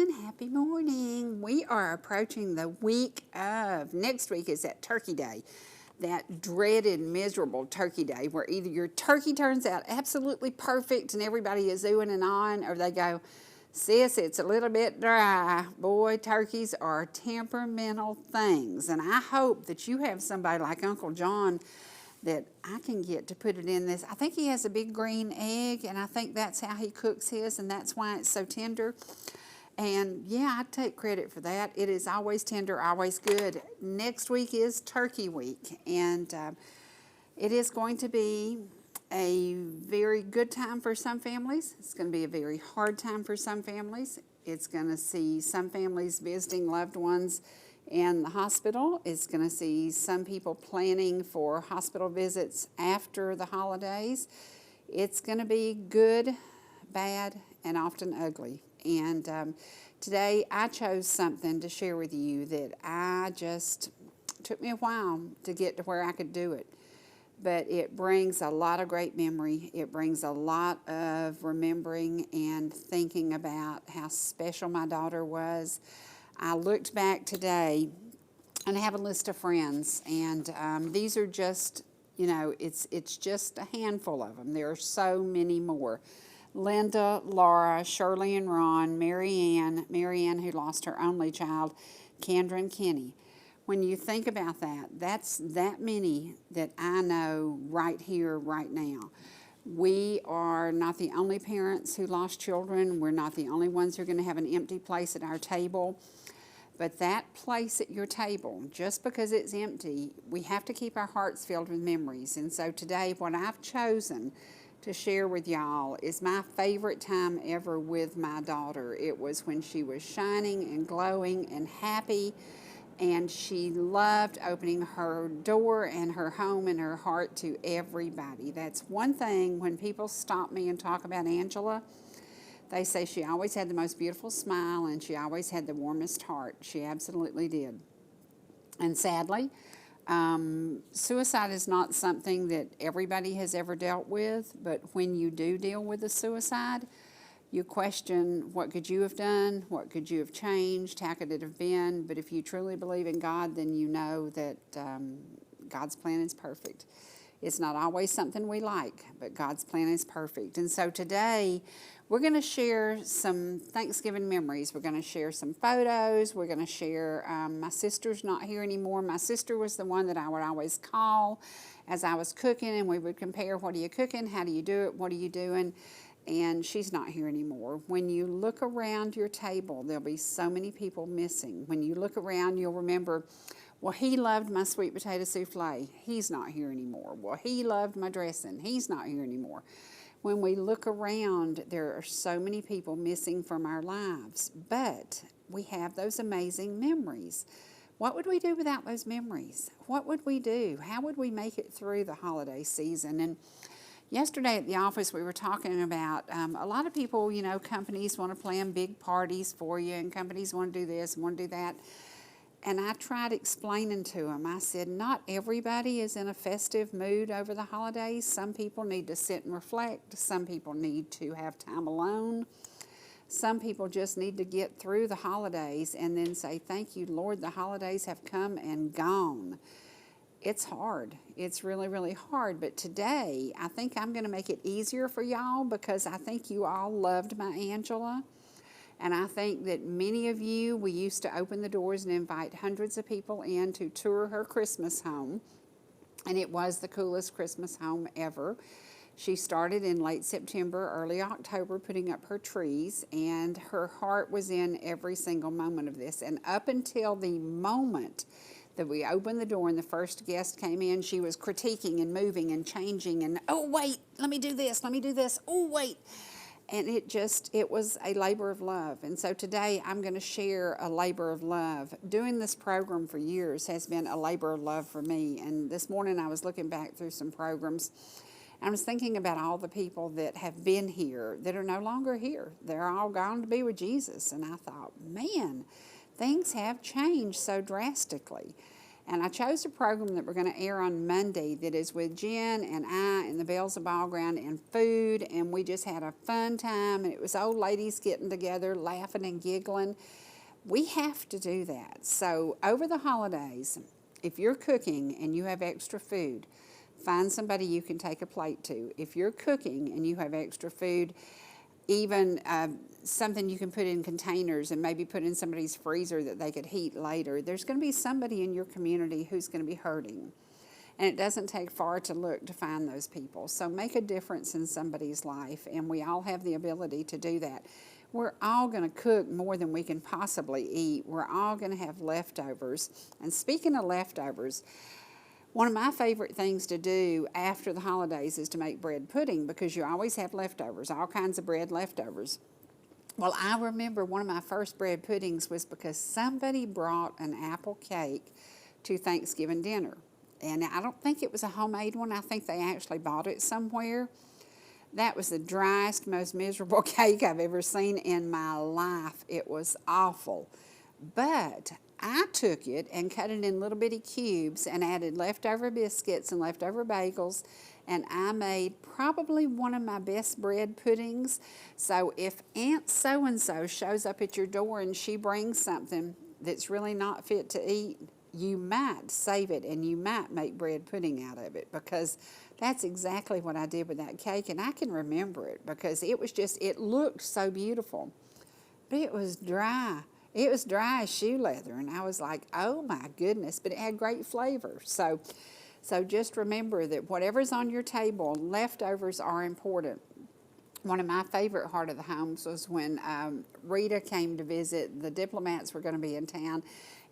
everyone. Happy morning. We are approaching the week of, next week is that Turkey Day, that dreaded, miserable Turkey Day where either your turkey turns out absolutely perfect and everybody is oohing and ahhing, or they go, sis, it's a little bit dry. Boy, turkeys are temperamental things, and I hope that you have somebody like Uncle John that I can get to put it in this. I think he has a big green egg, and I think that's how he cooks his, and that's why it's so tender. And yeah, I take credit for that. It is always tender, always good. Next week is Turkey Week, and it is going to be a very good time for some families. It's going to be a very hard time for some families. It's going to see some families visiting loved ones in the hospital. It's going to see some people planning for hospital visits after the holidays. It's going to be good, bad, and often ugly. And today I chose something to share with you that took me a while to get to where I could do it. But it brings a lot of great memory. It brings a lot of remembering and thinking about how special my daughter was. I looked back today and I have a list of friends, and these are just, it's just a handful of them. There are so many more. Linda, Laura, Shirley and Ron, Marianne who lost her only child, Kendra and Kenny. When you think about that, that's that many that I know right here, right now. We are not the only parents who lost children. We're not the only ones who are going to have an empty place at our table. But that place at your table, just because it's empty, we have to keep our hearts filled with memories. And so today, what I've chosen to share with y'all is my favorite time ever with my daughter. It was when she was shining and glowing and happy, and she loved opening her door and her home and her heart to everybody. That's one thing when people stop me and talk about Angela. They say she always had the most beautiful smile and she always had the warmest heart. She absolutely did. And sadly, suicide is not something that everybody has ever dealt with, but when you do deal with a suicide, you question, what could you have done? What could you have changed? How could it have been? But if you truly believe in God, then you know that God's plan is perfect. It's not always something we like, but God's plan is perfect. And so today, we're going to share some Thanksgiving memories. We're going to share some photos. We're going to share, my sister's not here anymore. My sister was the one that I would always call as I was cooking, and we would compare, what are you cooking? How do you do it? What are you doing? And she's not here anymore. When you look around your table, there'll be so many people missing. When you look around, you'll remember, well, he loved my sweet potato souffle. He's not here anymore. Well, he loved my dressing. He's not here anymore. When we look around, there are so many people missing from our lives, but we have those amazing memories. What would we do without those memories? What would we do? How would we make it through the holiday season? And yesterday at the office, we were talking about a lot of people, companies want to plan big parties for you, and companies want to do this and want to do that. And I tried explaining to them, I said, not everybody is in a festive mood over the holidays. Some people need to sit and reflect. Some people need to have time alone. Some people just need to get through the holidays and then say, thank you, Lord, the holidays have come and gone. It's hard. It's really, really hard. But today, I think I'm going to make it easier for y'all because I think you all loved my Angela. And I think that many of you, we used to open the doors and invite hundreds of people in to tour her Christmas home. And it was the coolest Christmas home ever. She started in late September, early October, putting up her trees, and her heart was in every single moment of this. And up until the moment that we opened the door and the first guest came in, she was critiquing and moving and changing and, oh, wait, let me do this, oh, wait. And it was a labor of love. And so today I'm going to share a labor of love. Doing this program for years has been a labor of love for me. And this morning I was looking back through some programs, and I was thinking about all the people that have been here that are no longer here. They're all gone to be with Jesus. And I thought, man, things have changed so drastically. And I chose a program that we're going to air on Monday that is with Jen and I and the Bells of Ball Ground and food, and we just had a fun time, and it was old ladies getting together, laughing and giggling. We have to do that. So over the holidays, if you're cooking and you have extra food, find somebody you can take a plate to. If you're cooking and you have extra food, even something you can put in containers and maybe put in somebody's freezer that they could heat later. There's going to be somebody in your community who's going to be hurting. And it doesn't take far to look to find those people. So make a difference in somebody's life, and we all have the ability to do that. We're all going to cook more than we can possibly eat. We're all going to have leftovers. And speaking of leftovers, one of my favorite things to do after the holidays is to make bread pudding, because you always have leftovers, all kinds of bread leftovers. Well, I remember one of my first bread puddings was because somebody brought an apple cake to Thanksgiving dinner. And I don't think it was a homemade one. I think they actually bought it somewhere. That was the driest, most miserable cake I've ever seen in my life. It was awful. But I took it and cut it in little bitty cubes and added leftover biscuits and leftover bagels, and I made probably one of my best bread puddings. So if Aunt so-and-so shows up at your door and she brings something that's really not fit to eat, you might save it and you might make bread pudding out of it, because that's exactly what I did with that cake. And I can remember it because it was just, it looked so beautiful, but it was dry. It was dry as shoe leather, and I was like, oh my goodness, but it had great flavor. So just remember that whatever's on your table, leftovers are important. One of my favorite heart of the homes was when Rita came to visit. The diplomats were going to be in town,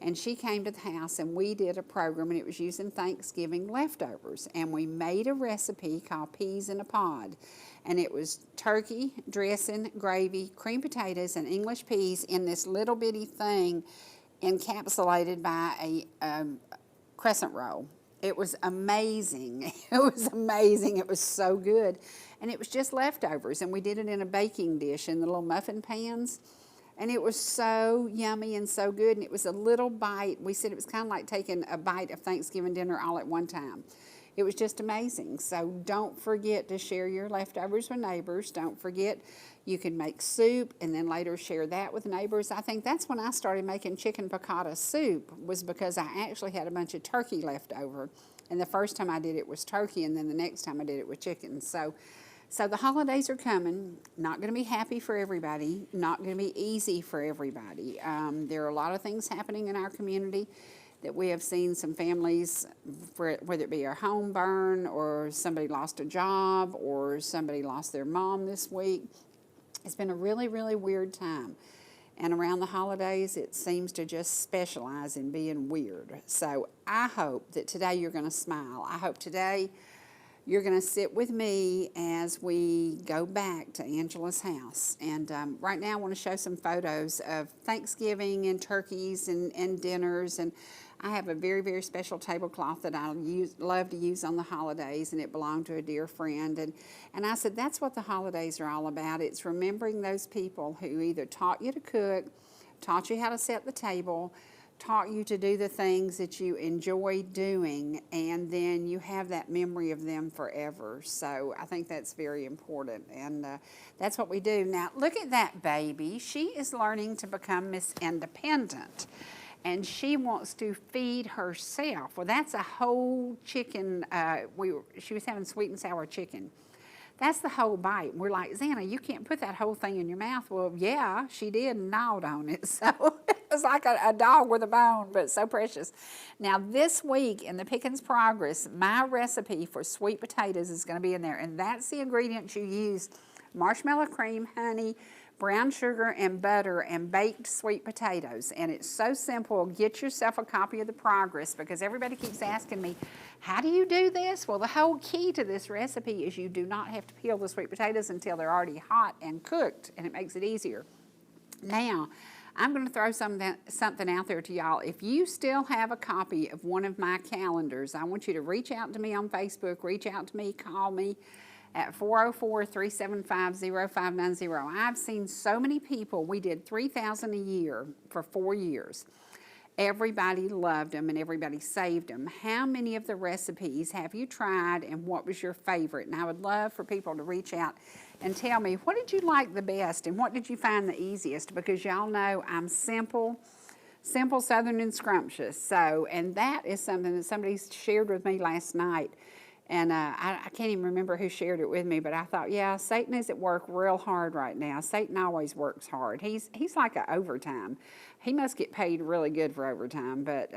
and she came to the house, and we did a program, and it was using Thanksgiving leftovers. And we made a recipe called Peas in a Pod. And it was turkey, dressing, gravy, cream potatoes, and English peas in this little bitty thing encapsulated by a crescent roll. It was amazing. It was amazing. It was so good. And it was just leftovers. And we did it in a baking dish in the little muffin pans. And it was so yummy and so good. And it was a little bite. We said it was kind of like taking a bite of Thanksgiving dinner all at one time. It was just amazing. So don't forget to share your leftovers with neighbors. Don't forget you can make soup and then later share that with neighbors. I think that's when I started making chicken piccata soup, was because I actually had a bunch of turkey left over. And the first time I did it was turkey, and then the next time I did it with chicken. So the holidays are coming. Not going to be happy for everybody. Not going to be easy for everybody. There are a lot of things happening in our community that we have seen. Some families, whether it be a home burn or somebody lost a job or somebody lost their mom this week. It's been a really, really weird time. And around the holidays, it seems to just specialize in being weird. So I hope that today you're going to smile. I hope today you're going to sit with me as we go back to Angela's house. And right now I want to show some photos of Thanksgiving and turkeys and dinners. And I have a very, very special tablecloth that I love to use on the holidays, and it belonged to a dear friend. And I said, that's what the holidays are all about. It's remembering those people who either taught you to cook, taught you how to set the table, taught you to do the things that you enjoy doing, and then you have that memory of them forever. So I think that's very important, and that's what we do. Now, look at that baby. She is learning to become Miss Independent, and she wants to feed herself. Well, that's a whole chicken. She was having sweet and sour chicken. That's the whole bite. We're like, Xana, you can't put that whole thing in your mouth. Well, yeah, she did and gnawed on it. So it was like a dog with a bone, but so precious. Now, this week in the Pickens Progress, my recipe for sweet potatoes is going to be in there. And that's the ingredients you use: marshmallow cream, honey, brown sugar, and butter, and baked sweet potatoes. And it's so simple. Get yourself a copy of the Progress, because everybody keeps asking me, how do you do this? Well, the whole key to this recipe is you do not have to peel the sweet potatoes until they're already hot and cooked, and it makes it easier. Now, I'm going to throw something out there to y'all. If you still have a copy of one of my calendars, I want you to reach out to me on Facebook, reach out to me, call me at 404-375-0590. I've seen so many people. We did $3,000 a year for 4 years. Everybody loved them and everybody saved them. How many of the recipes have you tried and what was your favorite? And I would love for people to reach out and tell me, what did you like the best and what did you find the easiest? Because y'all know I'm simple, Southern, and scrumptious. So, and that is something that somebody shared with me last night. And I can't even remember who shared it with me, but I thought, yeah, Satan is at work real hard right now. Satan always works hard. He's like an overtime. He must get paid really good for overtime, but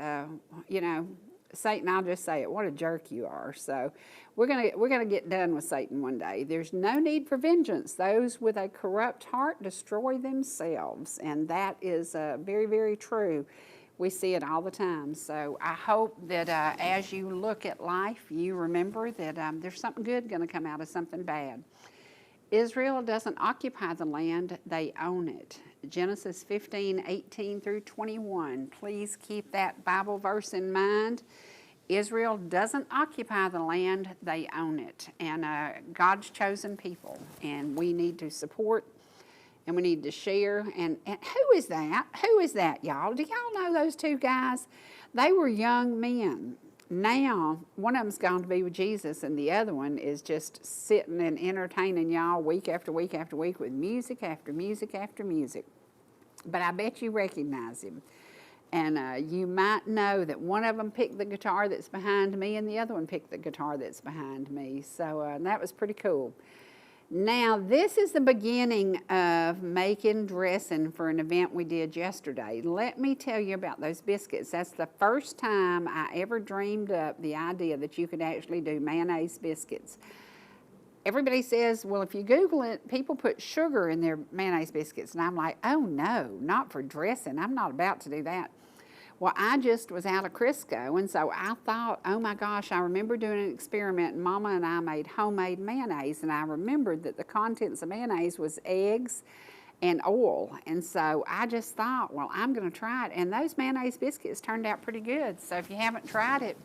you know, Satan, I'll just say it, what a jerk you are. So we're gonna get done with Satan one day. There's no need for vengeance. Those with a corrupt heart destroy themselves, and that is very, very true. We see it all the time. So I hope that as you look at life, you remember that there's something good going to come out of something bad. Israel doesn't occupy the land, they own it. Genesis 15:18 through 21. Please keep that Bible verse in mind. Israel doesn't occupy the land, they own it. And God's chosen people, and we need to support and we need to share. And who is that? Who is that, y'all? Do y'all know those two guys? They were young men. Now, one of them's gone to be with Jesus, and the other one is just sitting and entertaining y'all week after week after week with music after music after music. But I bet you recognize him. And you might know that one of them picked the guitar that's behind me, and the other one picked the guitar that's behind me. So that was pretty cool. Now, this is the beginning of making dressing for an event we did yesterday. Let me tell you about those biscuits. That's the first time I ever dreamed up the idea that you could actually do mayonnaise biscuits. Everybody says, well, if you Google it, people put sugar in their mayonnaise biscuits. And I'm like, oh no, not for dressing. I'm not about to do that. Well, I just was out of Crisco, and so I thought, oh my gosh, I remember doing an experiment, and Mama and I made homemade mayonnaise, and I remembered that the contents of mayonnaise was eggs and oil, and so I just thought, well, I'm going to try it, and those mayonnaise biscuits turned out pretty good, so if you haven't tried it,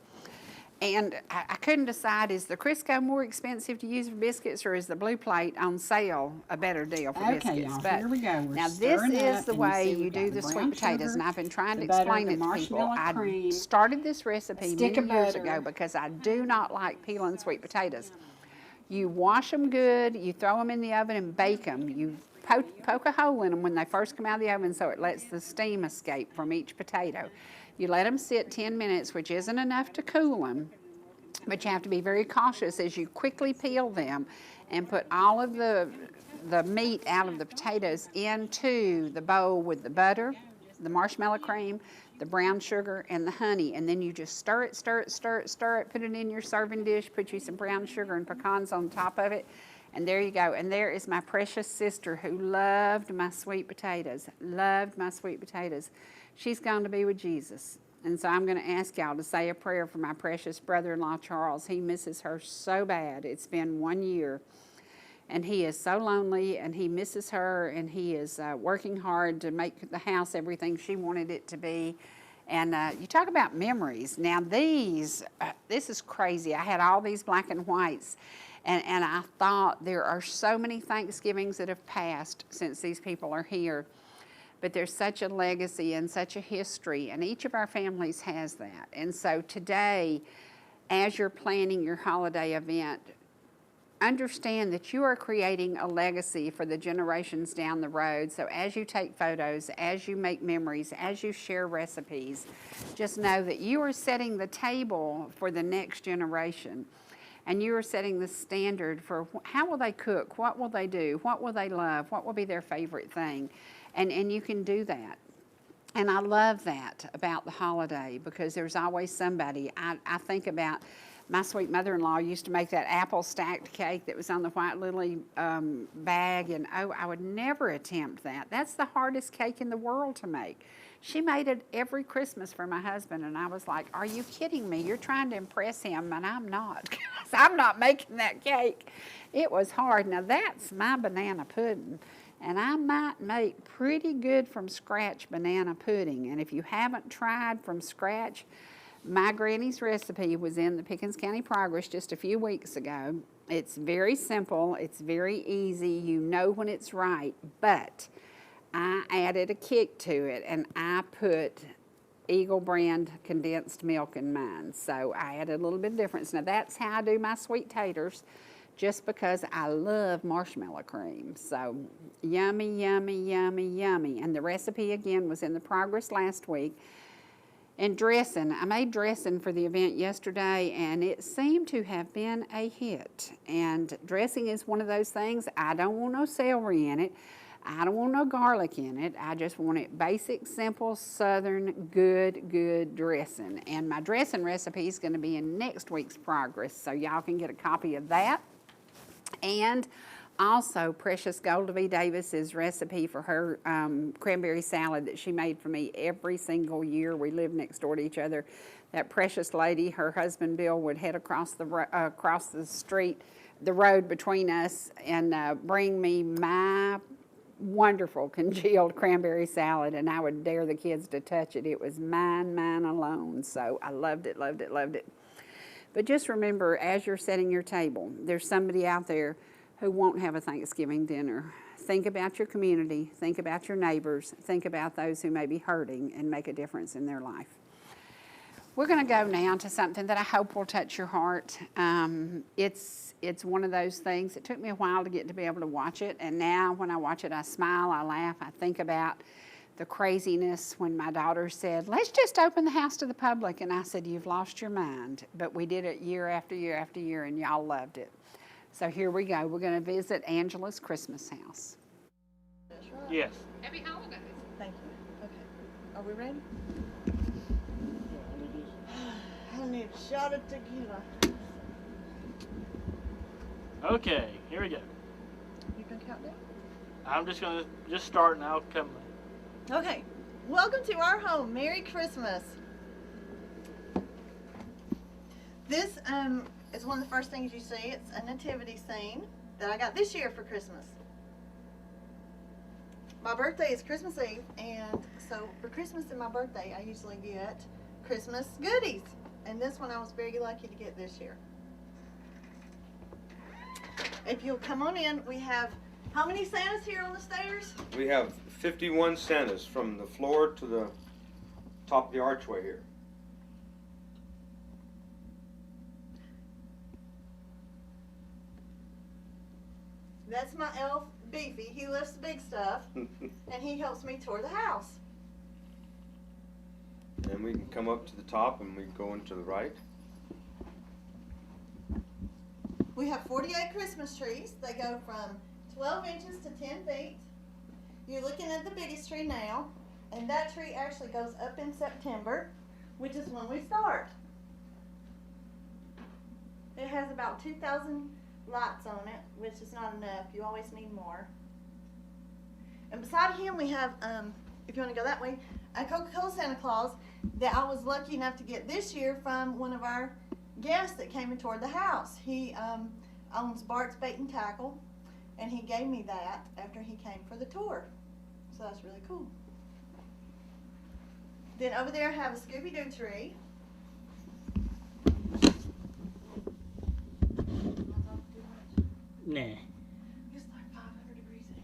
and I couldn't decide, is the Crisco more expensive to use for biscuits, or is the Blue Plate on sale a better deal for biscuits? Okay, y'all, here we go. Now this is the way you do the sweet potatoes, and I've been trying to explain it to people. I started this recipe many years ago because I do not like peeling sweet potatoes. You wash them good, you throw them in the oven and bake them. You poke a hole in them when they first come out of the oven so it lets the steam escape from each potato. You let them sit 10 minutes, which isn't enough to cool them, but you have to be very cautious as you quickly peel them and put all of the meat out of the potatoes into the bowl with the butter, the marshmallow cream, the brown sugar, and the honey. And then you just stir it, stir it, stir it, stir it, put it in your serving dish, put you some brown sugar and pecans on top of it, and there you go. And there is my precious sister who loved my sweet potatoes, loved my sweet potatoes. She's gone to be with Jesus. And so I'm going to ask y'all to say a prayer for my precious brother-in-law, Charles. He misses her so bad. It's been 1 year. And he is so lonely, and he misses her, and he is working hard to make the house everything she wanted it to be. And you talk about memories. Now this is crazy. I had all these black and whites. And I thought there are so many Thanksgivings that have passed since these people are here. But there's such a legacy and such a history, and each of our families has that. And so today, as you're planning your holiday event, understand that you are creating a legacy for the generations down the road. So as you take photos, as you make memories, as you share recipes, just know that you are setting the table for the next generation. And you are setting the standard for how will they cook, what will they do, what will they love, what will be their favorite thing. And you can do that. And I love that about the holiday because there's always somebody. I think about my sweet mother-in-law used to make that apple stacked cake that was on the white lily bag, and oh, I would never attempt that. That's the hardest cake in the world to make. She made it every Christmas for my husband, and I was like, are you kidding me? You're trying to impress him, and I'm not, because I'm not making that cake. It was hard. Now, that's my banana pudding. And I might make pretty good from scratch banana pudding. And if you haven't tried from scratch, my granny's recipe was in the Pickens County Progress just a few weeks ago. It's very simple. It's very easy. You know when it's right. But I added a kick to it, and I put Eagle brand condensed milk in mine. So I added a little bit of difference. Now that's how I do my sweet taters, just because I love marshmallow cream. So yummy, yummy, yummy, yummy. And the recipe again was in the progress last week. And dressing, I made dressing for the event yesterday, and it seemed to have been a hit. And dressing is one of those things, I don't want no celery in it. I don't want no garlic in it. I just want it basic, simple, southern, good dressing. And my dressing recipe is going to be in next week's progress, so y'all can get a copy of that. And also, Precious Golda V. Davis's recipe for her cranberry salad that she made for me every single year. We lived next door to each other. That precious lady, her husband Bill, would head across the street, the road between us, and bring me my wonderful congealed cranberry salad, and I would dare the kids to touch it. It was mine alone. So I loved it, loved it, loved it. But just remember, as you're setting your table, there's somebody out there who won't have a Thanksgiving dinner. Think about your community, think about your neighbors, think about those who may be hurting and make a difference in their life. We're going to go now to something that I hope will touch your heart. It's one of those things. It took me a while to get to be able to watch it, and now when I watch it, I smile, I laugh, I think about the craziness when my daughter said, let's just open the house to the public, and I said, you've lost your mind. But we did it year after year after year, and y'all loved it. So here we go. We're going to visit Angela's Christmas house. That's right. Yes. Happy holidays. Thank you. Okay. Are we ready? I need a shot of tequila. Okay, here we go. You can count down? I'm just going to start and I'll come. Okay. Welcome to our home. Merry Christmas. This is one of the first things you see. It's a nativity scene that I got this year for Christmas. My birthday is Christmas Eve, and so for Christmas and my birthday, I usually get Christmas goodies. And this one I was very lucky to get this year. If you'll come on in, we have how many Santas here on the stairs? We have 51 Santas from the floor to the top of the archway here. That's my elf, Beefy. He lifts the big stuff, and he helps me tour the house. And we can come up to the top and we go into the right. We have 48 Christmas trees. They go from 12 inches to 10 feet. You're looking at the biggest tree now, and that tree actually goes up in September, which is when we start. It has about 2,000 lights on it, which is not enough. You always need more. And beside him we have, if you want to go that way, a Coca-Cola Santa Claus that I was lucky enough to get this year from one of our guests that came and toured the house. He owns Bart's Bait and Tackle, and he gave me that after he came for the tour. So that's really cool. Then over there I have a Scooby-Doo tree. Nah. It's like 500 degrees in here.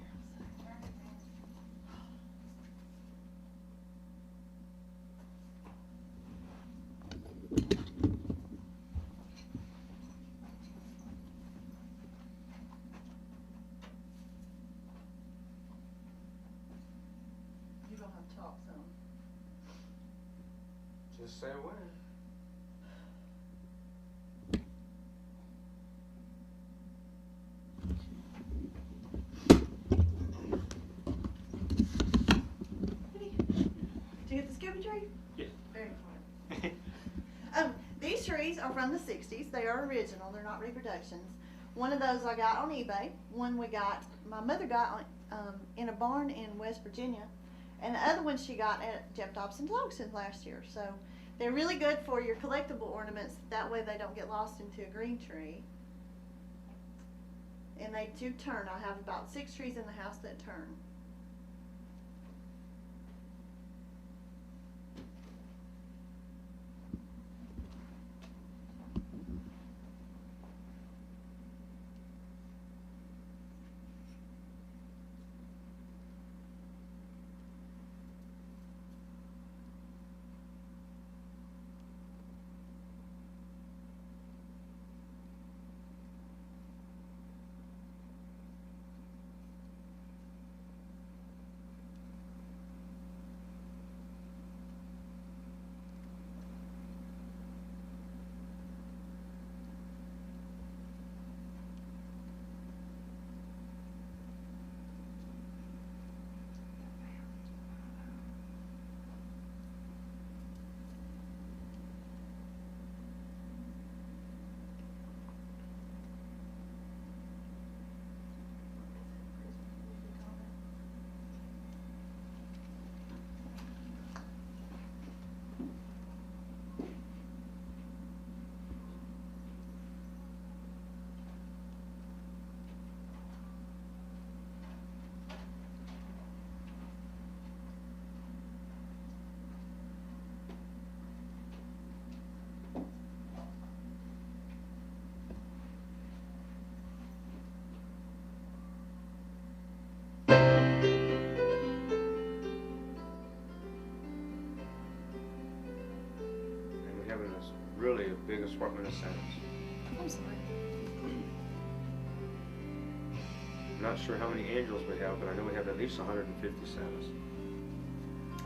You don't have to talk, so. Just say when. Did you get the Scooby tree? Yes. Very important. These trees are from the 60s. They are original. They're not reproductions. One of those I got on eBay. One my mother got in a barn in West Virginia. And the other one she got at Jeff Dobson's auction last year. So they're really good for your collectible ornaments. That way they don't get lost into a green tree. And they do turn. I have about 6 trees in the house that turn. having this really a big assortment of Santas. I'm sorry. I'm not sure how many angels we have, but I know we have at least 150 Santas.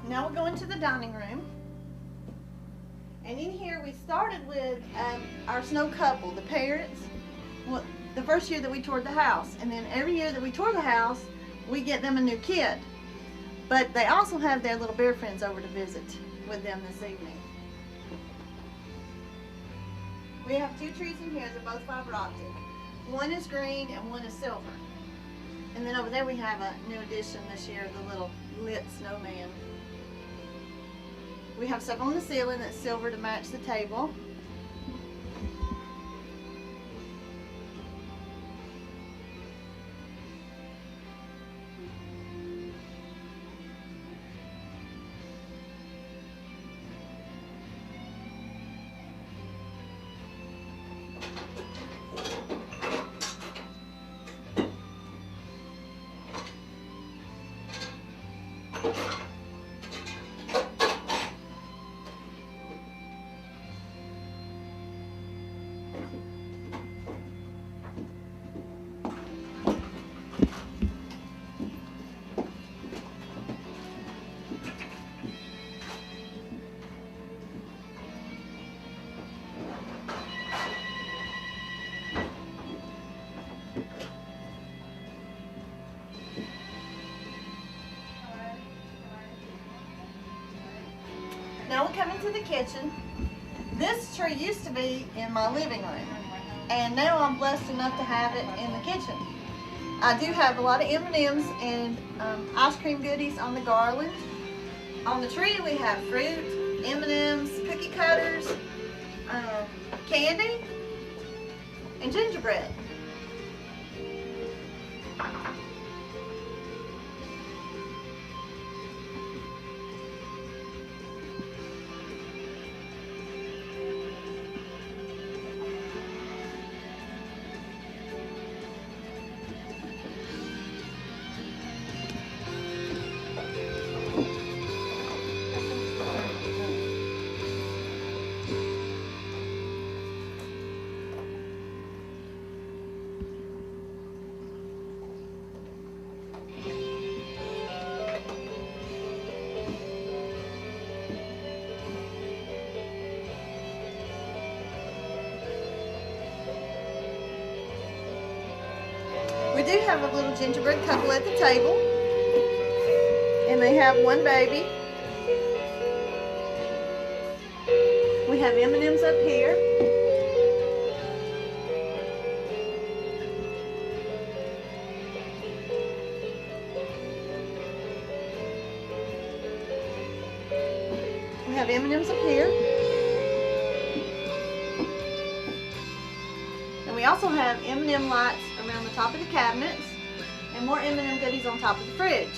Now we're going to the dining room. And in here we started with our snow couple, the parents. Well, the first year that we toured the house. And then every year that we tour the house, we get them a new kid. But they also have their little bear friends over to visit with them this evening. We have 2 trees in here. They're both fiber optic. One is green and one is silver. And then over there we have a new addition this year, the little lit snowman. We have stuff on the ceiling that's silver to match the table. Now we come into the kitchen. This tree used to be in my living room, and now I'm blessed enough to have it in the kitchen. I do have a lot of M&Ms and ice cream goodies on the garland. On the tree we have fruit, M&Ms, cookie cutters, candy, and gingerbread. We do have a little gingerbread couple at the table, and they have one baby. We have M&Ms up here. We have M&Ms up here. And we also have M&M lights around the top of the cabinets and more M&M goodies on top of the fridge.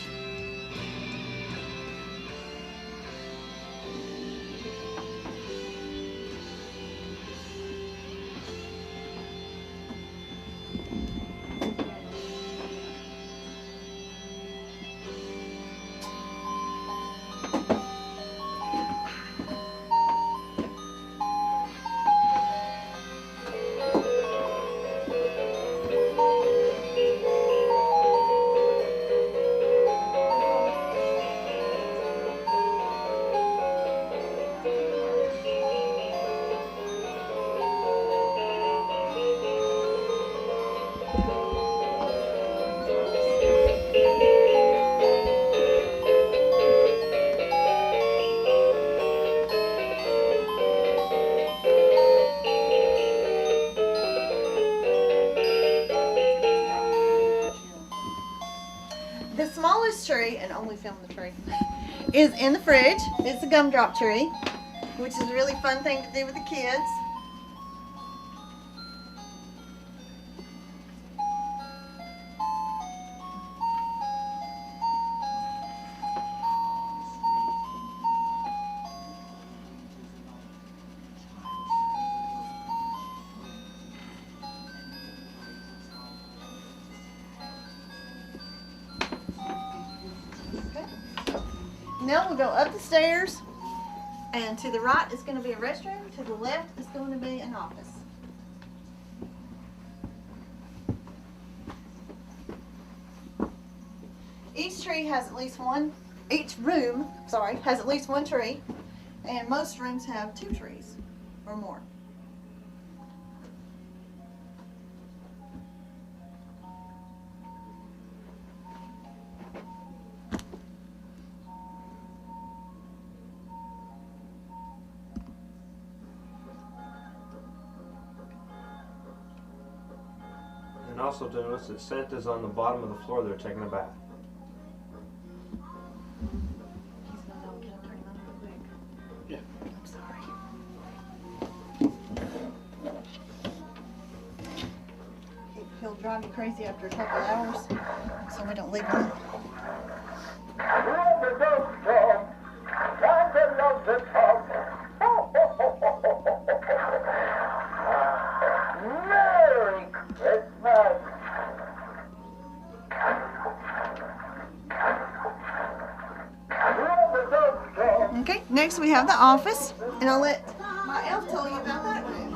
The smallest tree, and only film the tree, is in the fridge. It's a gumdrop tree, which is a really fun thing to do with the kids. Now we'll go up the stairs And to the right is going to be a restroom. To the left is going to be an office. Each room has at least one tree, and most rooms have 2 trees or more. And also to notice that Santa's on the bottom of the floor there taking a bath. He's gonna know. Can I turn him on real quick? Yeah. I'm sorry. He'll drive you crazy after a couple hours, so we don't leave him. Merry Christmas! Okay, next we have the office, and I'll let my elf tell you about that room.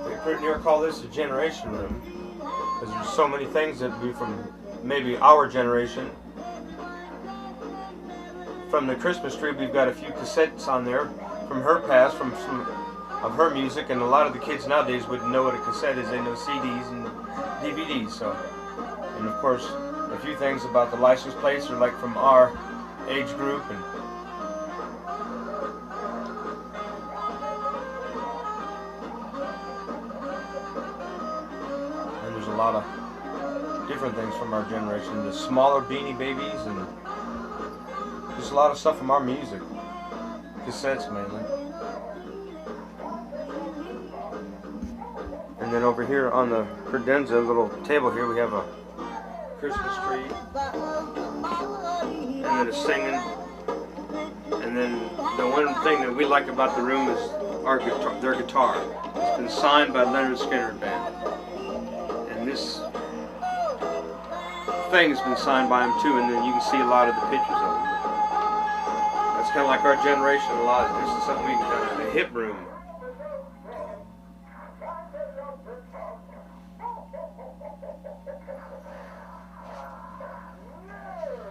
We pretty near call this a generation room, because there's so many things that be from maybe our generation. From the Christmas tree, we've got a few cassettes on there from her past, from some of her music, and a lot of the kids nowadays wouldn't know what a cassette is. They know CDs and DVDs. So, and of course, a few things about the license plates are like from our age group. And there's a lot of different things from our generation. The smaller Beanie Babies and just a lot of stuff from our music. Cassettes mainly. And then over here on the credenza little table here we have a Christmas tree. And then a singing. And then the one thing that we like about the room is their guitar. It's been signed by Leonard Skinner Band. And this thing has been signed by him too, and then you can see a lot of the pictures of him. That's kind of like our generation a lot. This is something we can kind of, a hip room.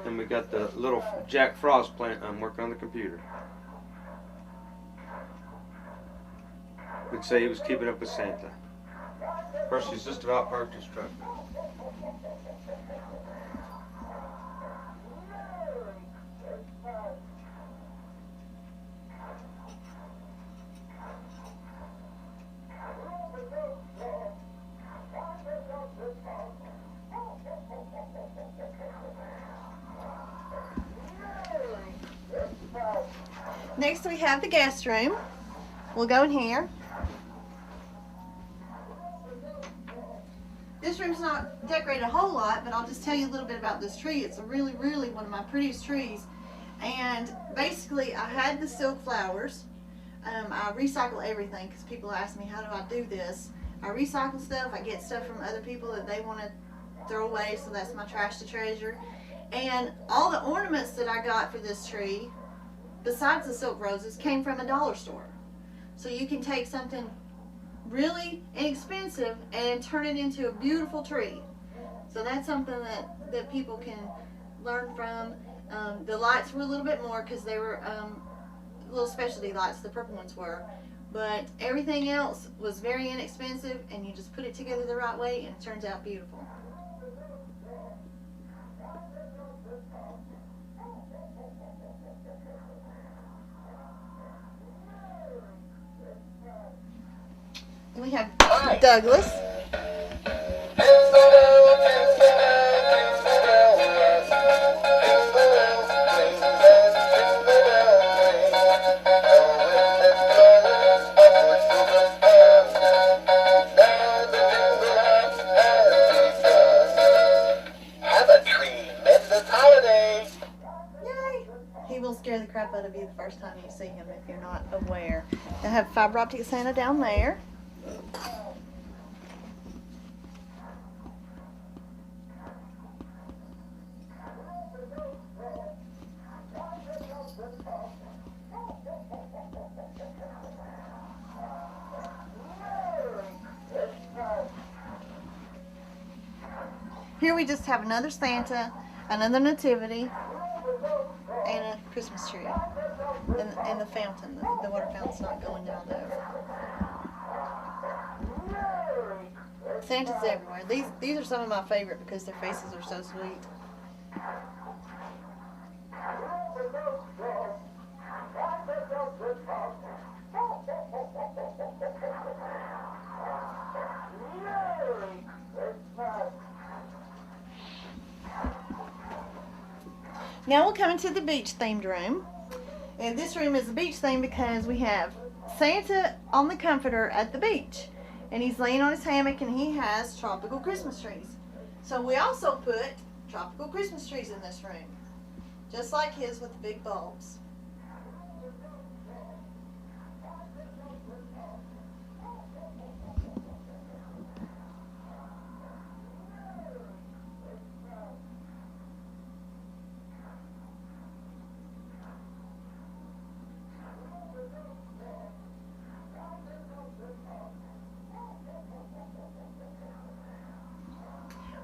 And we got the little Jack Frost plant working on the computer. We'd say he was keeping up with Santa. Of course, he's just about parked his truck. Next we have the guest room. We'll go in here. This room's not decorated a whole lot, but I'll just tell you a little bit about this tree. It's a really, really one of my prettiest trees. And basically I had the silk flowers. I recycle everything because people ask me, how do I do this? I recycle stuff. I get stuff from other people that they want to throw away, so that's my trash to treasure. And all the ornaments that I got for this tree, besides the silk roses, came from a dollar store. So you can take something really inexpensive and turn it into a beautiful tree. So that's something that people can learn from. The lights were a little bit more because they were little specialty lights, the purple ones were. But everything else was very inexpensive, and you just put it together the right way and it turns out beautiful. We have Douglas. Have a tremendous holiday! Yay! He will scare the crap out of you the first time you see him if you're not aware. I have fiber optic Santa down there. Here we just have another Santa, another nativity, and a Christmas tree. And the fountain, the water fountain's not going down though. Santa's everywhere. These are some of my favorite because their faces are so sweet. Now we'll come into the beach themed room. And this room is a beach theme because we have Santa on the comforter at the beach. And he's laying on his hammock and he has tropical Christmas trees. So we also put tropical Christmas trees in this room. Just like his with the big bulbs.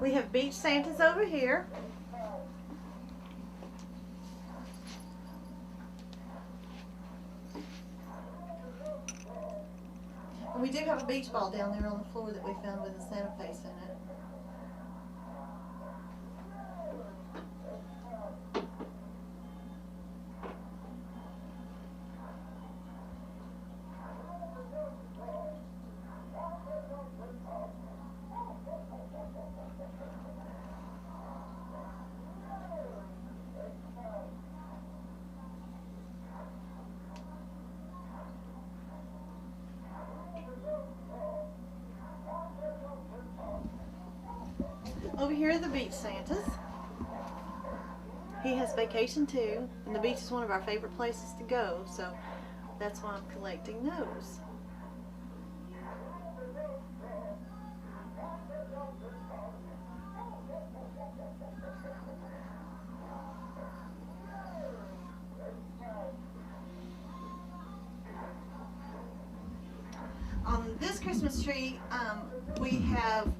We have beach Santas over here. And we do have a beach ball down there on the floor that we found with a Santa face in it. Over here are the beach Santas. He has vacation too, and the beach is one of our favorite places to go, so that's why I'm collecting those. On this Christmas tree, we have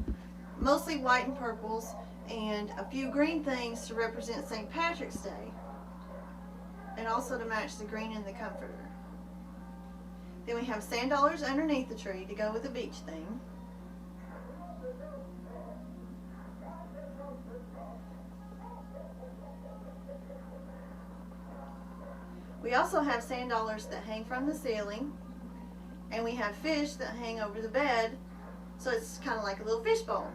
mostly white and purples, and a few green things to represent St. Patrick's Day, and also to match the green in the comforter. Then we have sand dollars underneath the tree to go with the beach theme. We also have sand dollars that hang from the ceiling, and we have fish that hang over the bed, so it's kind of like a little fish bowl.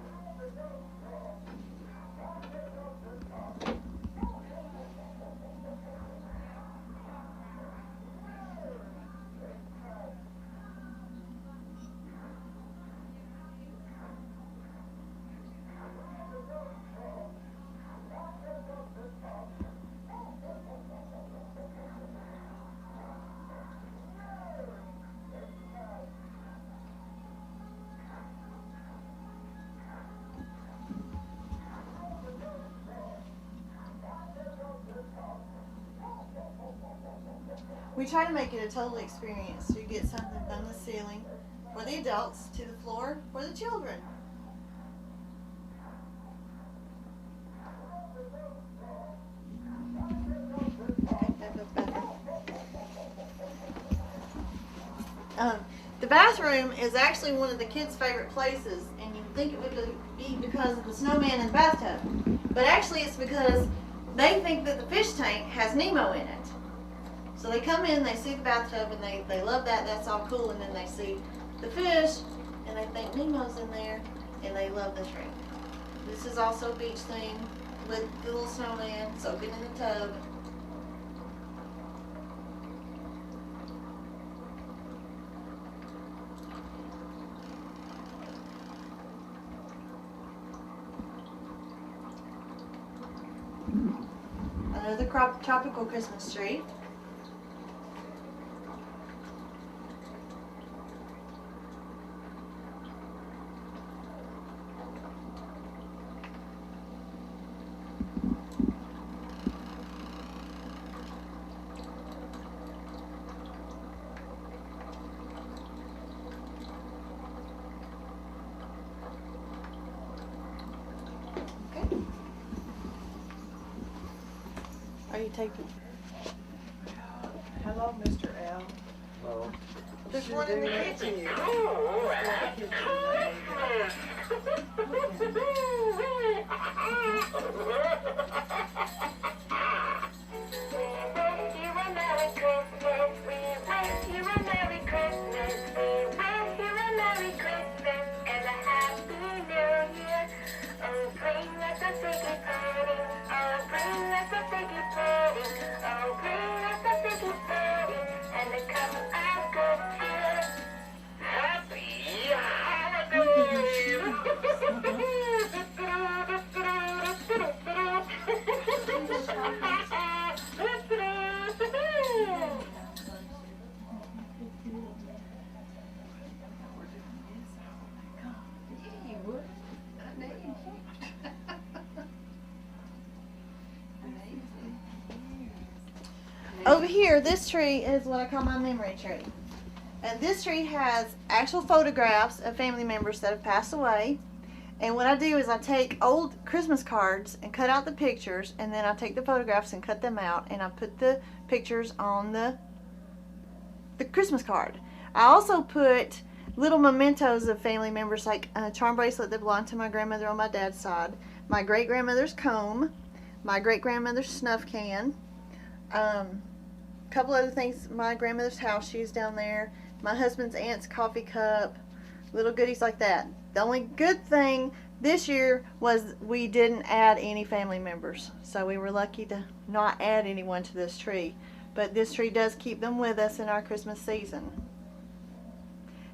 We try to make it a total experience. You get something from the ceiling for the adults to the floor for the children. The bathroom is actually one of the kids' favorite places, and you think it would be because of the snowman in the bathtub. But actually it's because they think that the fish tank has Nemo in it. So they come in, they see the bathtub, and they love that, that's all cool, and then they see the fish, and they think Nemo's in there, and they love the tree. This is also beach theme with the little snowman soaking in the tub. Another tropical Christmas tree. Are you taking? Hello, Mr. L. Well, There's one in the kitchen. Over here, this tree is what I call my memory tree. And this tree has actual photographs of family members that have passed away. And what I do is I take old Christmas cards and cut out the pictures, and then I take the photographs and cut them out, and I put the pictures on the Christmas card. I also put little mementos of family members, like a charm bracelet that belonged to my grandmother on my dad's side, my great-grandmother's comb, my great-grandmother's snuff can, couple other things, my grandmother's house shoes down there, my husband's aunt's coffee cup, little goodies like that. The only good thing this year was we didn't add any family members, so we were lucky to not add anyone to this tree. But this tree does keep them with us in our Christmas season.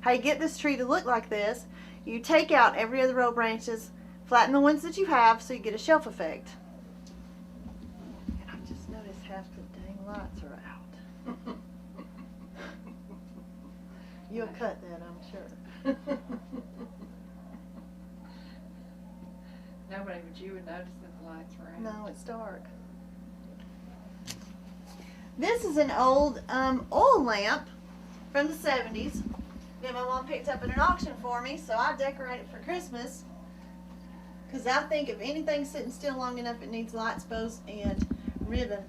How you get this tree to look like this, you take out every other row of branches, flatten the ones that you have so you get a shelf effect. And I just noticed half the dang lights are out. You'll cut that, I'm sure. Nobody but you would notice that the lights were out. No, it's dark. This is an old oil lamp from the 70s that my mom picked up at an auction for me, so I decorate it for Christmas. Because I think if anything's sitting still long enough, it needs lights, bows, and ribbon.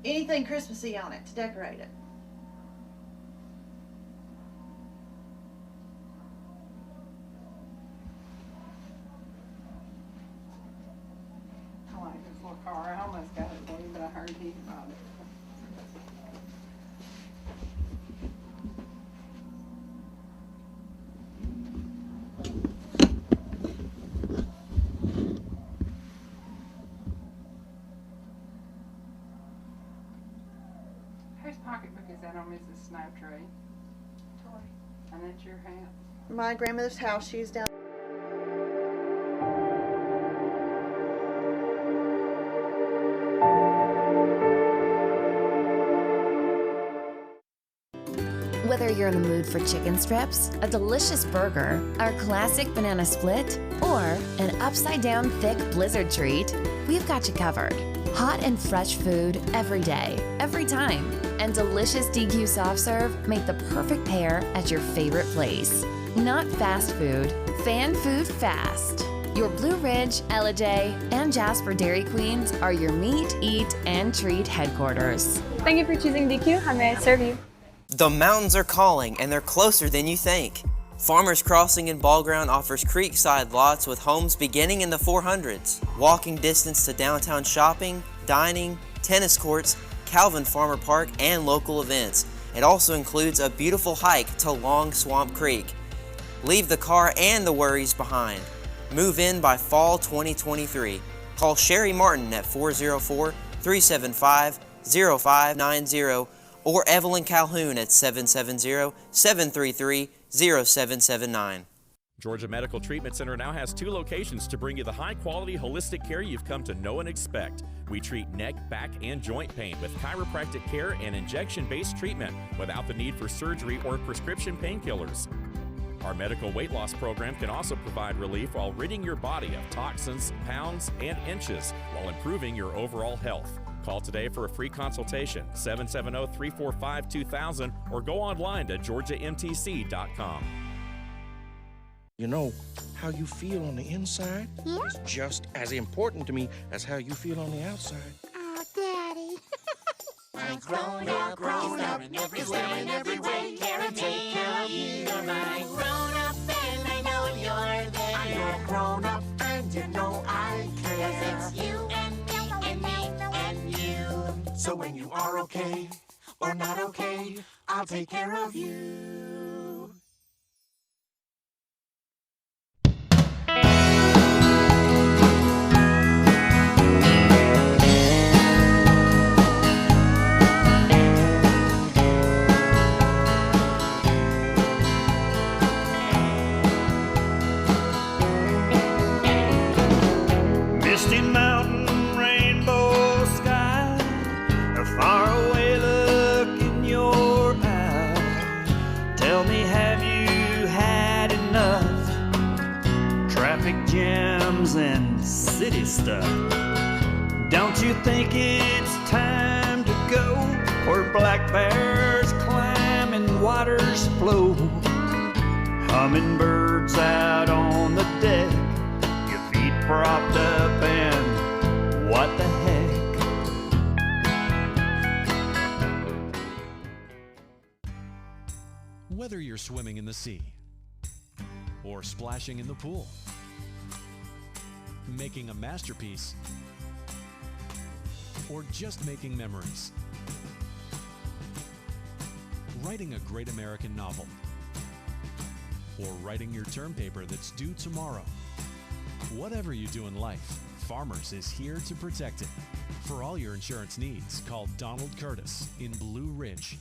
Anything Christmassy on it to decorate it. I like this little car. I almost got it for you, but I heard he bought it. Whose pocketbook is that on Mrs. Snowtree? And that's your hat? My grandmother's house, she's down. Whether you're in the mood for chicken strips, a delicious burger, our classic banana split, or an upside-down thick blizzard treat, we've got you covered. Hot and fresh food every day, every time. And delicious DQ soft serve make the perfect pair at your favorite place. Not fast food, fan food fast. Your Blue Ridge, Ellijay, and Jasper Dairy Queens are your meet, eat, and treat headquarters. Thank you for choosing DQ. How may I serve you? The mountains are calling, and they're closer than you think. Farmers Crossing in Ball Ground offers creekside lots with homes beginning in the 400s. Walking distance to downtown shopping, dining, tennis courts, Calvin Farmer Park, and local events. It also includes a beautiful hike to Long Swamp Creek. Leave the car and the worries behind. Move in by fall 2023. Call Sherry Martin at 404-375-0590 or Evelyn Calhoun at 770-733-0779. Georgia Medical Treatment Center now has 2 locations to bring you the high-quality holistic care you've come to know and expect. We treat neck, back, and joint pain with chiropractic care and injection-based treatment without the need for surgery or prescription painkillers. Our medical weight loss program can also provide relief while ridding your body of toxins, pounds, and inches while improving your overall health. Call today for a free consultation, 770-345-2000, or go online to georgiamtc.com. You know, how you feel on the inside is just as important to me as how you feel on the outside. Oh, Daddy. my grown-up. Is there in every way. Care and take care of you. You're my grown-up and I know you're there. I'm your grown-up and you know I care. 'Cause it's you and me and me and you. So when you are okay or not okay, I'll take care of you. Misty mountain, rainbow sky, a faraway look in your eye. Tell me, have you had enough? Traffic jams and city stuff. Don't you think it's time to go where black bears climb and waters flow? Hummingbirds out on the deck, feet propped up, and what the heck? Whether you're swimming in the sea or splashing in the pool, making a masterpiece, or just making memories, writing a great American novel, or writing your term paper that's due tomorrow. Whatever you do in life, Farmers is here to protect it. For all your insurance needs, call Donald Curtis in Blue Ridge.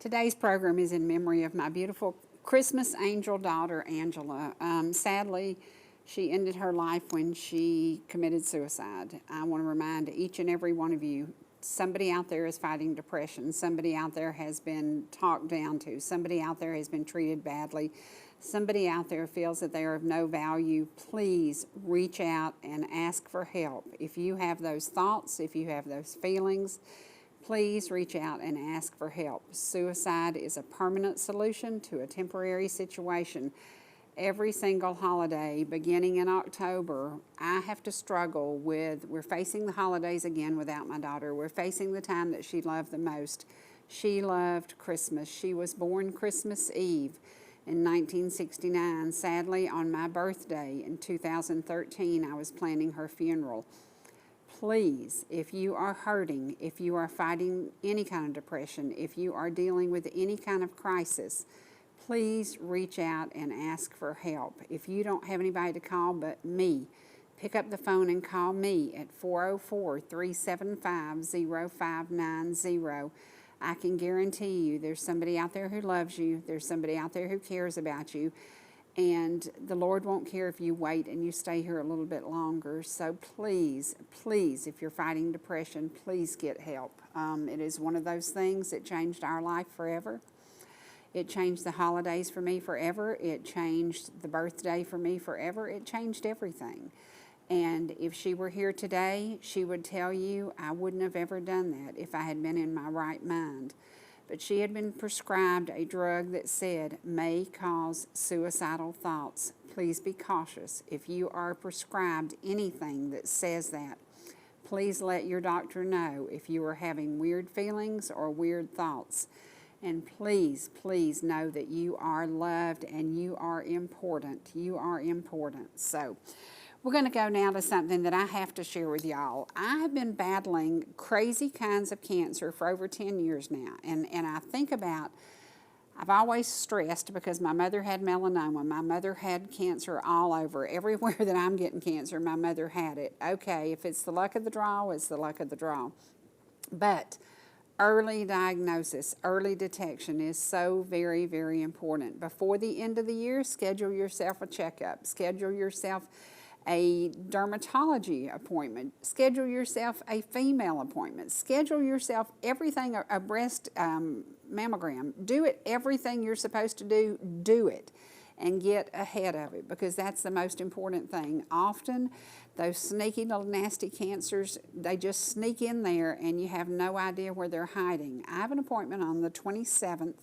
Today's program is in memory of my beautiful Christmas angel daughter, Angela. Sadly, she ended her life when she committed suicide. I want to remind each and every one of you, somebody out there is fighting depression. Somebody out there has been talked down to. Somebody out there has been treated badly. Somebody out there feels that they are of no value. Please reach out and ask for help. If you have those thoughts, if you have those feelings, please reach out and ask for help. Suicide is a permanent solution to a temporary situation. Every single holiday, beginning in October, I have to struggle with, we're facing the holidays again without my daughter. We're facing the time that she loved the most. She loved Christmas. She was born Christmas Eve in 1969. Sadly, on my birthday in 2013, I was planning her funeral. Please, if you are hurting, if you are fighting any kind of depression, if you are dealing with any kind of crisis, please reach out and ask for help. If you don't have anybody to call but me, pick up the phone and call me at 404-375-0590. I can guarantee you there's somebody out there who loves you, there's somebody out there who cares about you, and the Lord won't care if you wait and you stay here a little bit longer. So please, please, if you're fighting depression, please get help. It is one of those things that changed our life forever. It changed the holidays for me forever. It changed the birthday for me forever. It changed everything. And if she were here today, she would tell you I wouldn't have ever done that if I had been in my right mind. But she had been prescribed a drug that said may cause suicidal thoughts. Please be cautious. If you are prescribed anything that says that, please let your doctor know if you are having weird feelings or weird thoughts. And please, please know that you are loved and you are important. You are important. So we're going to go now to something that I have to share with y'all. I have been battling crazy kinds of cancer for over 10 years now. And I think about, I've always stressed because my mother had melanoma. My mother had cancer all over. Everywhere that I'm getting cancer, my mother had it. Okay, if it's the luck of the draw, it's the luck of the draw. But early diagnosis, early detection is so very, very important. Before the end of the year, schedule yourself a checkup. Schedule yourself a dermatology appointment. Schedule yourself a female appointment. Schedule yourself everything, a breast mammogram. Do it, everything you're supposed to do, do it. and get ahead of it, because that's the most important thing. Often, those sneaky little nasty cancers, they just sneak in there and you have no idea where they're hiding. I have an appointment on the 27th,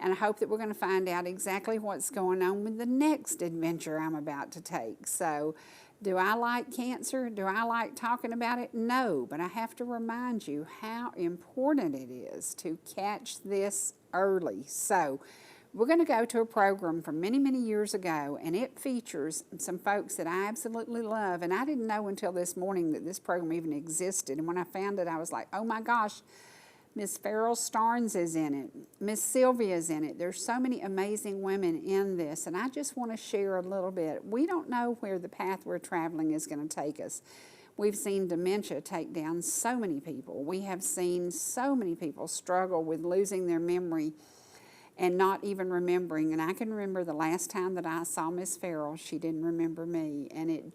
and I hope that we're going to find out exactly what's going on with the next adventure I'm about to take. So, do I like cancer? Do I like talking about it? No, but I have to remind you how important it is to catch this early. So, we're going to go to a program from many, many years ago, and it features some folks that I absolutely love. And I didn't know until this morning that this program even existed. And when I found it, I was like, oh my gosh, Miss Farrell Starnes is in it. Miss Sylvia is in it. There's so many amazing women in this, and I just want to share a little bit. We don't know where the path we're traveling is going to take us. We've seen dementia take down so many people. We have seen so many people struggle with losing their memory and not even remembering. And I can remember the last time that I saw Miss Farrell, she didn't remember me. And it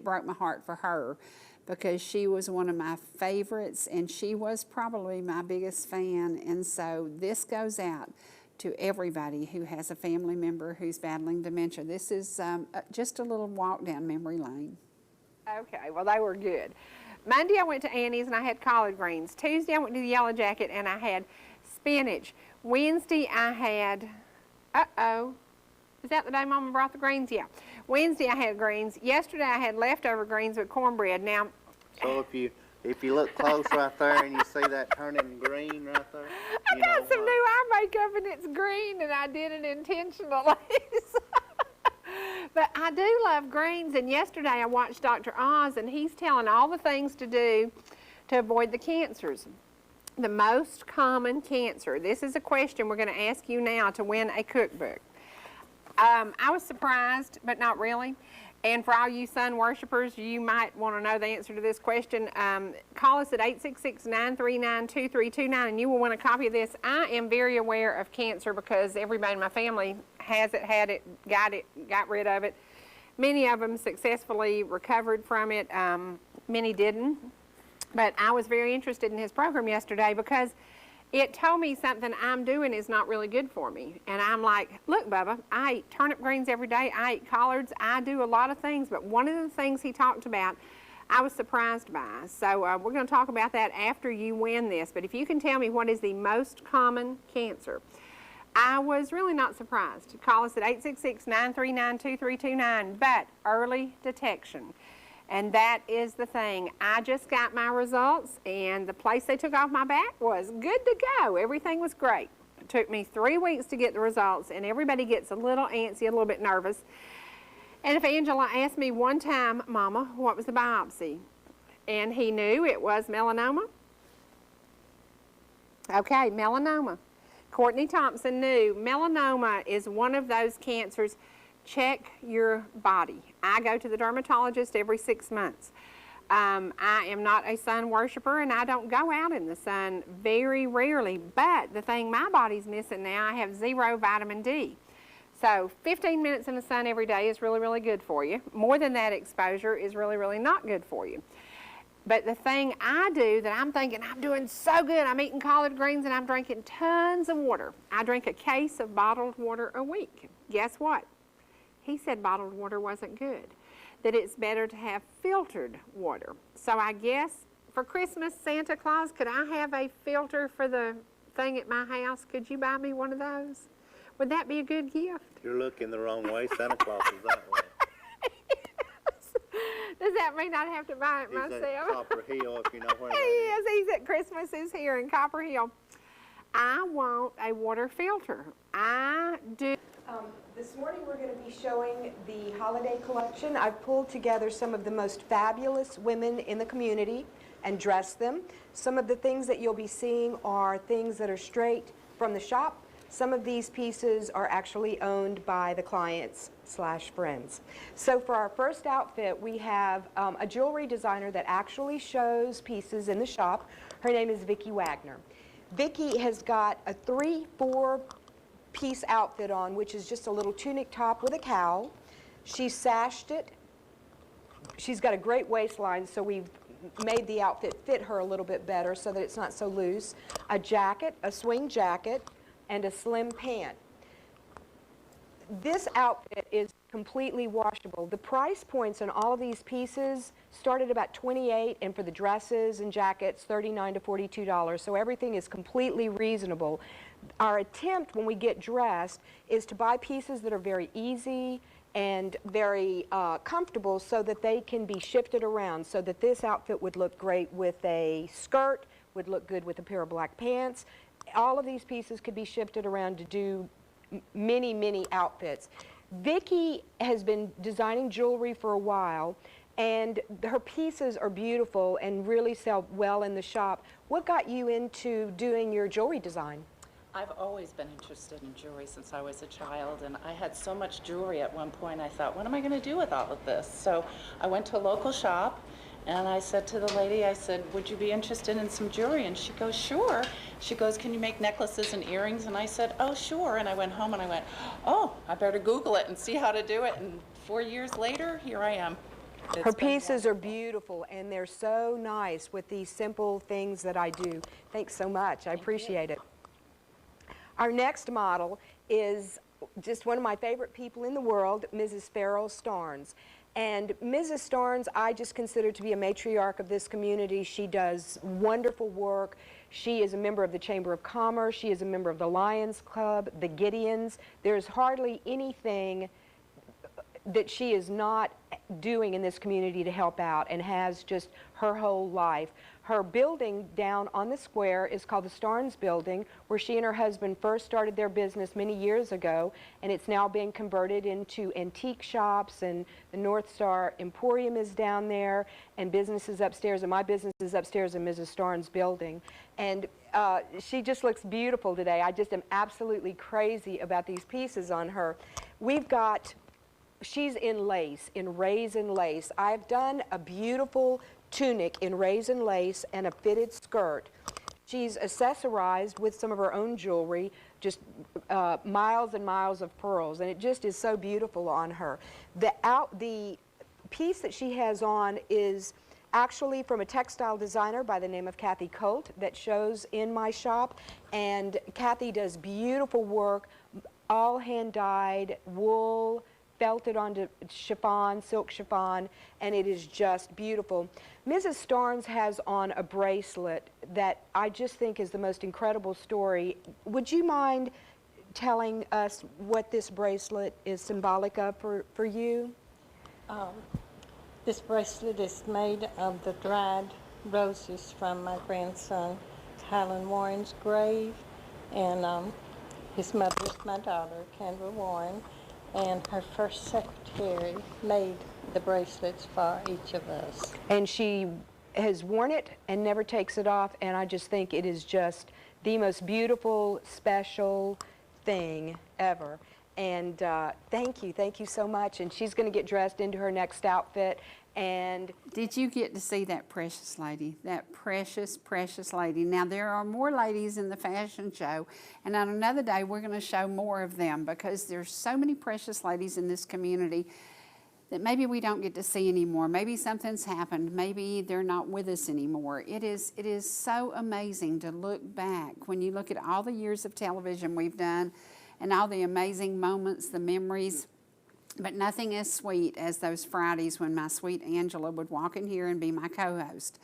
broke my heart for her, because she was one of my favorites, and she was probably my biggest fan. And so this goes out to everybody who has a family member who's battling dementia. This is just a little walk down memory lane. Okay, well, they were good. Monday I went to Annie's and I had collard greens. Tuesday I went to the Yellow Jacket and I had spinach. Wednesday I had, is that the day Mama brought the greens? Yeah. Wednesday I had greens. Yesterday I had leftover greens with cornbread. Now, so if you look close right there and you see that turning green right there, I got some new eye makeup and it's green, and I did it intentionally. But I do love greens, and yesterday I watched Dr. Oz, and he's telling all the things to do to avoid the cancers. The most common cancer. This is a question we're going to ask you now to win a cookbook. I was surprised, but not really. And for all you sun worshipers, you might want to know the answer to this question. Call us at 866-939-2329, and you will win a copy of this. I am very aware of cancer because everybody in my family has it, had it, got rid of it. Many of them successfully recovered from it. Many didn't. But I was very interested in his program yesterday because it told me something I'm doing is not really good for me. And I'm like, look, Bubba, I eat turnip greens every day. I eat collards. I do a lot of things. But one of the things he talked about, I was surprised by. So we're going to talk about that after you win this. But if you can tell me what is the most common cancer, I was really not surprised. Call us at 866-939-2329. But early detection. And that is the thing. I just got my results, and the place they took off my back was good to go. Everything was great. It took me 3 weeks to get the results, and everybody gets a little antsy, a little bit nervous. And if Angela asked me one time, Mama, what was the biopsy? And he knew it was melanoma. Okay, melanoma. Courtney Thompson knew melanoma is one of those cancers. Check your body. I go to the dermatologist every 6 months. I am not a sun worshiper, and I don't go out in the sun very rarely. But the thing my body's missing now, I have 0 vitamin D. So 15 minutes in the sun every day is really, really good for you. More than that exposure is really, really not good for you. But the thing I do that I'm thinking I'm doing so good, I'm eating collard greens and I'm drinking tons of water. I drink a case of bottled water a week. Guess what? He said bottled water wasn't good, that it's better to have filtered water. So I guess for Christmas, Santa Claus, could I have a filter for the thing at my house? Could you buy me one of those? Would that be a good gift? You're looking the wrong way. Santa Claus is that way. Yes. Does that mean I'd have to buy it myself? He's at Copper Hill, if you know where that is. He's at Christmas is here in Copper Hill. I want a water filter. I do. This morning we're going to be showing the holiday collection. I've pulled together some of the most fabulous women in the community and dressed them. Some of the things that you'll be seeing are things that are straight from the shop. Some of these pieces are actually owned by the clients / friends. So for our first outfit, we have a jewelry designer that actually shows pieces in the shop. Her name is Vicki Wagner. Vicki has got a 3-4 piece outfit on, which is just a little tunic top with a cowl. She sashed it. She's got a great waistline, so we've made the outfit fit her a little bit better so that it's not so loose. A jacket, a swing jacket, and a slim pant. this outfit is completely washable. The price points on all of these pieces start at about $28, and for the dresses and jackets, $39 to $42. So everything is completely reasonable. Our attempt when we get dressed is to buy pieces that are very easy and very comfortable so that they can be shifted around, so that this outfit would look great with a skirt, would look good with a pair of black pants. All of these pieces could be shifted around to do many, many outfits. Vicki has been designing jewelry for a while, and her pieces are beautiful and really sell well in the shop. What got you into doing your jewelry design? I've always been interested in jewelry since I was a child, and I had so much jewelry at one point. I thought, what am I going to do with all of this? So I went to a local shop, and I said to the lady, I said, would you be interested in some jewelry? And she goes, sure. She goes, can you make necklaces and earrings? And I said, oh, sure. And I went home and I went, oh, I better Google it and see how to do it. And 4 years later, here I am. Her pieces are beautiful, and they're so nice with these simple things that I do. Thanks so much. I appreciate it. Our next model is just one of my favorite people in the world, Mrs. Farrell Starnes. And Mrs. Starnes, I just consider to be a matriarch of this community. She does wonderful work. She is a member of the Chamber of Commerce. She is a member of the Lions Club, the Gideons. There's hardly anything that she is not doing in this community to help out, and has just her whole life. Her building down on the square is called the Starnes Building, where she and her husband first started their business many years ago, and it's now being converted into antique shops, and the North Star Emporium is down there, and businesses upstairs, and my business is upstairs in Mrs. Starnes' building. And she just looks beautiful today. I just am absolutely crazy about these pieces on her. We've got, she's in lace, in raisin lace. I've done a beautiful tunic in raisin lace and a fitted skirt. She's accessorized with some of her own jewelry, just miles and miles of pearls, and it just is so beautiful on her. The piece that she has on is actually from a textile designer by the name of Kathy Colt that shows in my shop, and Kathy does beautiful work, all hand-dyed, wool, felted onto chiffon, silk chiffon, and it is just beautiful. Mrs. Starnes has on a bracelet that I just think is the most incredible story. Would you mind telling us what this bracelet is symbolic of for you? This bracelet is made of the dried roses from my grandson Highland Warren's grave, and his mother is my daughter, Kendra Warren, and her first secretary made the bracelets for each of us. And she has worn it and never takes it off, and I just think it is just the most beautiful, special thing ever. And thank you so much. And she's going to get dressed into her next outfit. And did you get to see that precious lady? That precious, precious lady. Now, there are more ladies in the fashion show, and on another day, we're going to show more of them, because there's so many precious ladies in this community that maybe we don't get to see anymore. Maybe something's happened. Maybe they're not with us anymore. It is so amazing to look back when you look at all the years of television we've done and all the amazing moments, the memories. But nothing as sweet as those Fridays when my sweet Angela would walk in here and be my co-host.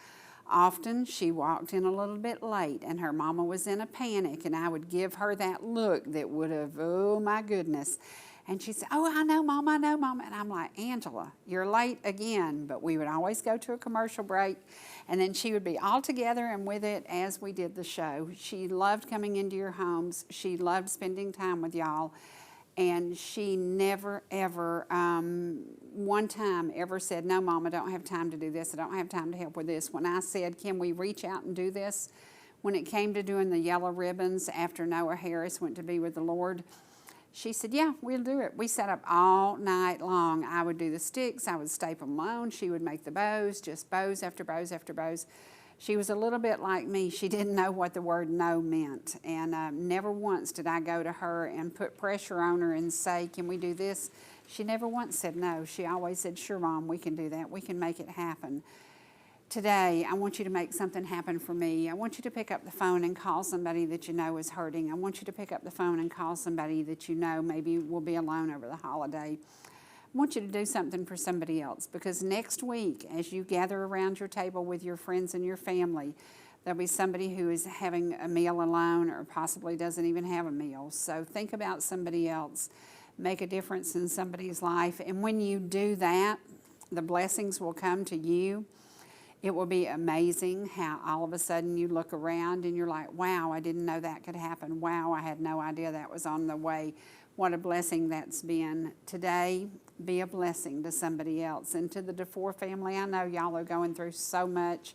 Often she walked in a little bit late, and her mama was in a panic, and I would give her that look that would have, oh my goodness. And she'd say, oh, I know, Mama, I know, Mama. And I'm like, Angela, you're late again. But we would always go to a commercial break, and then she would be all together and with it as we did the show. She loved coming into your homes. She loved spending time with y'all. And she never, ever, one time ever said, no, Mom, I don't have time to do this. I don't have time to help with this. When I said, can we reach out and do this? When it came to doing the yellow ribbons after Noah Harris went to be with the Lord, she said, yeah, we'll do it. We sat up all night long. I would do the sticks. I would staple them on. She would make the bows, just bows after bows after bows. She was a little bit like me. She didn't know what the word no meant. And never once did I go to her and put pressure on her and say, can we do this? She never once said no. She always said, sure, Mom, we can do that. We can make it happen. Today, I want you to make something happen for me. I want you to pick up the phone and call somebody that you know is hurting. I want you to pick up the phone and call somebody that you know maybe will be alone over the holiday. I want you to do something for somebody else, because next week, as you gather around your table with your friends and your family, there'll be somebody who is having a meal alone or possibly doesn't even have a meal. So think about somebody else. Make a difference in somebody's life. And when you do that, the blessings will come to you. It will be amazing how all of a sudden you look around and you're like, wow, I didn't know that could happen. Wow, I had no idea that was on the way. What a blessing that's been. Today, be a blessing to somebody else. And to the DeFore family, I know y'all are going through so much.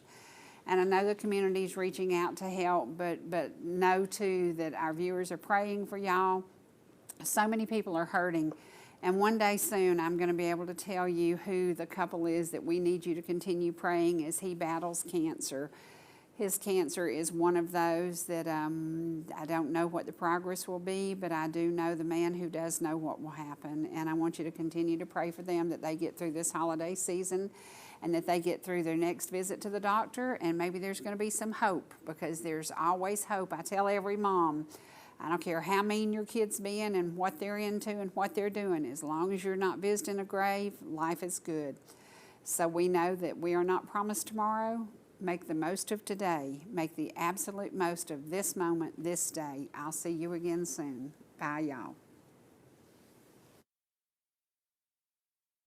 And I know the community's reaching out to help, but know too that our viewers are praying for y'all. So many people are hurting. And one day soon, I'm going to be able to tell you who the couple is that we need you to continue praying as he battles cancer. His cancer is one of those that I don't know what the progress will be, but I do know the man who does know what will happen. And I want you to continue to pray for them, that they get through this holiday season and that they get through their next visit to the doctor. And maybe there's going to be some hope, because there's always hope. I tell every mom, I don't care how mean your kid's being and what they're into and what they're doing. As long as you're not visiting a grave, life is good. So we know that we are not promised tomorrow. Make the most of today. Make the absolute most of this moment, this day. I'll see you again soon. Bye, y'all.